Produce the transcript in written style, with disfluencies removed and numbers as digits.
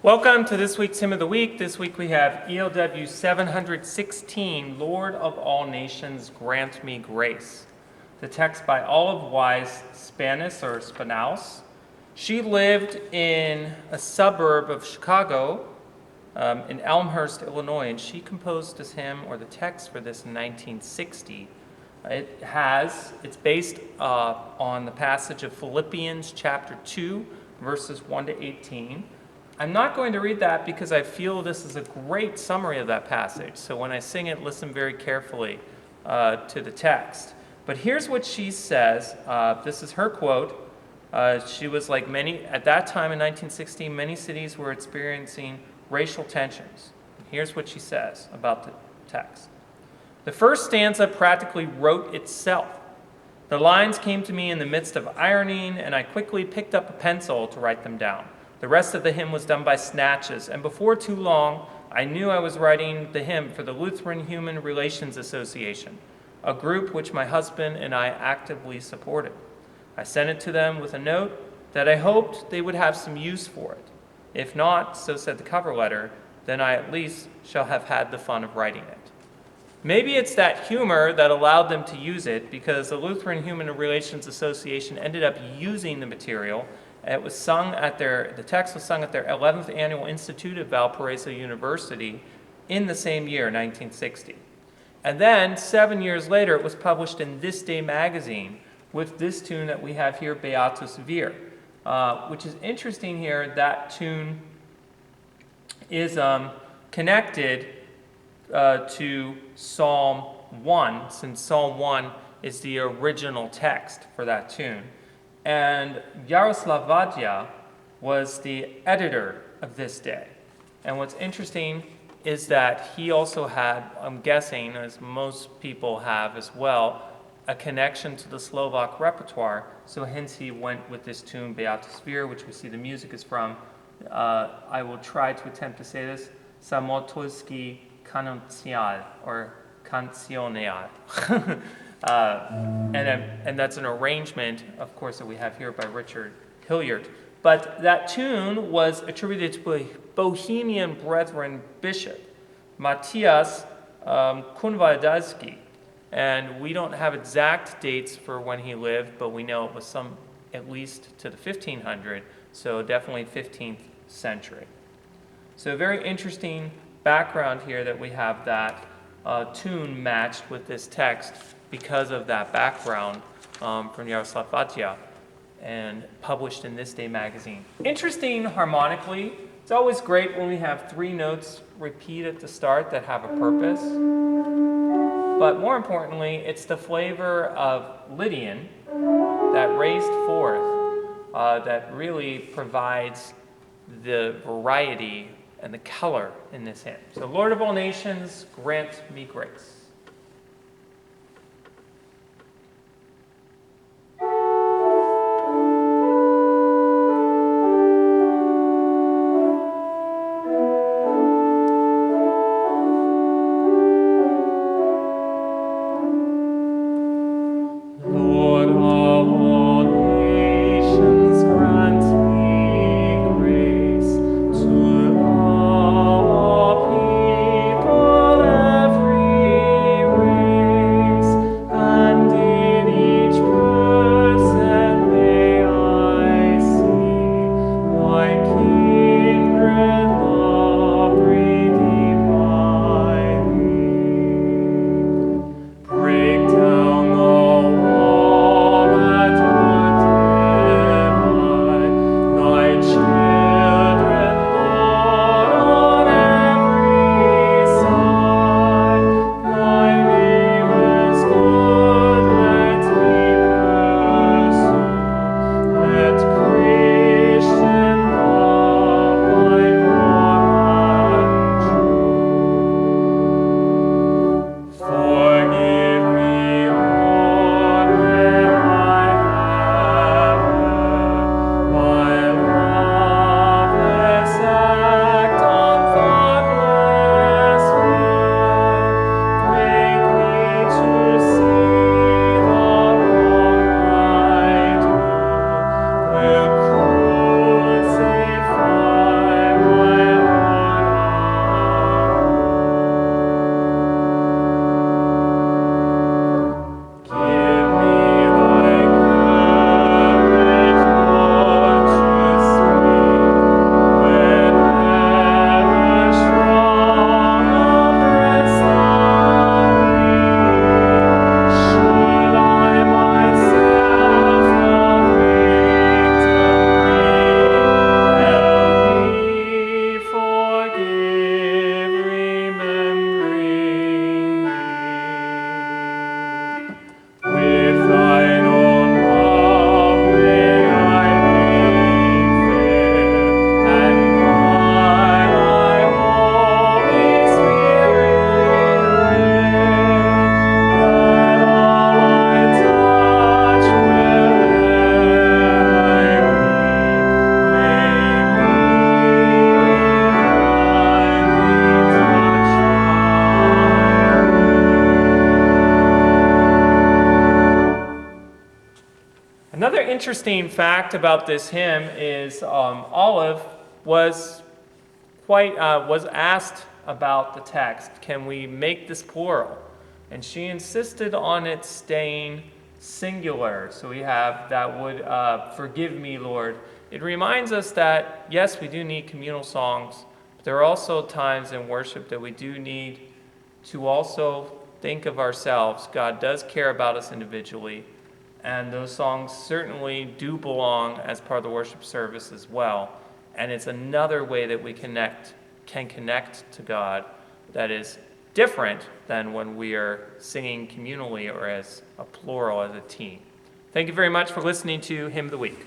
Welcome to this week's Hymn of the Week. This week we have ELW 716, Lord of All Nations, Grant Me Grace. The text by Olive Wise Spanis or Spanaus. She lived in a suburb of Chicago in Elmhurst, Illinois, and she composed this hymn, or the text for this, in 1960. It's based on the passage of Philippians chapter 2, verses 1 to 18. I'm not going to read that because I feel this is a great summary of that passage. So when I sing it, listen very carefully to the text. But here's what she says. This is her quote. She was like many, at that time in 1916, many cities were experiencing racial tensions. Here's what she says about the text. The first stanza practically wrote itself. The lines came to me in the midst of ironing, and I quickly picked up a pencil to write them down. The rest of the hymn was done by snatches, and before too long, I knew I was writing the hymn for the Lutheran Human Relations Association, a group which my husband and I actively supported. I sent it to them with a note that I hoped they would have some use for it. If not, so said the cover letter, then I at least shall have had the fun of writing it. Maybe it's that humor that allowed them to use it, because the Lutheran Human Relations Association ended up using the material. The text was sung at their 11th Annual Institute of Valparaiso University in the same year, 1960. And then, 7 years later, it was published in This Day magazine with this tune that we have here, Beatus Vir, which is interesting here. That tune is connected to Psalm 1, since Psalm 1 is the original text for that tune. And Yaroslav Vadia was the editor of This Day. And what's interesting is that he also had, I'm guessing, as most people have as well, a connection to the Slovak repertoire. So hence he went with this tune, Beatus Vir, which we see the music is from. I will try to attempt to say this, Samotolski Kanoncial, or Cancioneal. And that's an arrangement, of course, that we have here by Richard Hilliard. But that tune was attributed to a Bohemian Brethren bishop, Matthias Kunwaldowski. And we don't have exact dates for when he lived, but we know it was at least to the 1500s, so definitely 15th century. So a very interesting background here that we have that tune matched with this text because of that background from Yaroslav Vadia and published in This Day magazine. Interesting harmonically, it's always great when we have three notes repeat at the start that have a purpose. But more importantly, it's the flavor of Lydian, that raised fourth, that really provides the variety and the color in this hymn. So, Lord of all nations, grant me grace. Every Another interesting fact about this hymn is Olive was was asked about the text. Can we make this plural? And she insisted on it staying singular. So we have that would forgive me, Lord. It reminds us that yes, we do need communal songs, but there are also times in worship that we do need to also think of ourselves. God does care about us individually, and those songs certainly do belong as part of the worship service as well. And it's another way that we can connect to God that is different than when we are singing communally or as a plural, as a team. Thank you very much for listening to Hymn of the Week.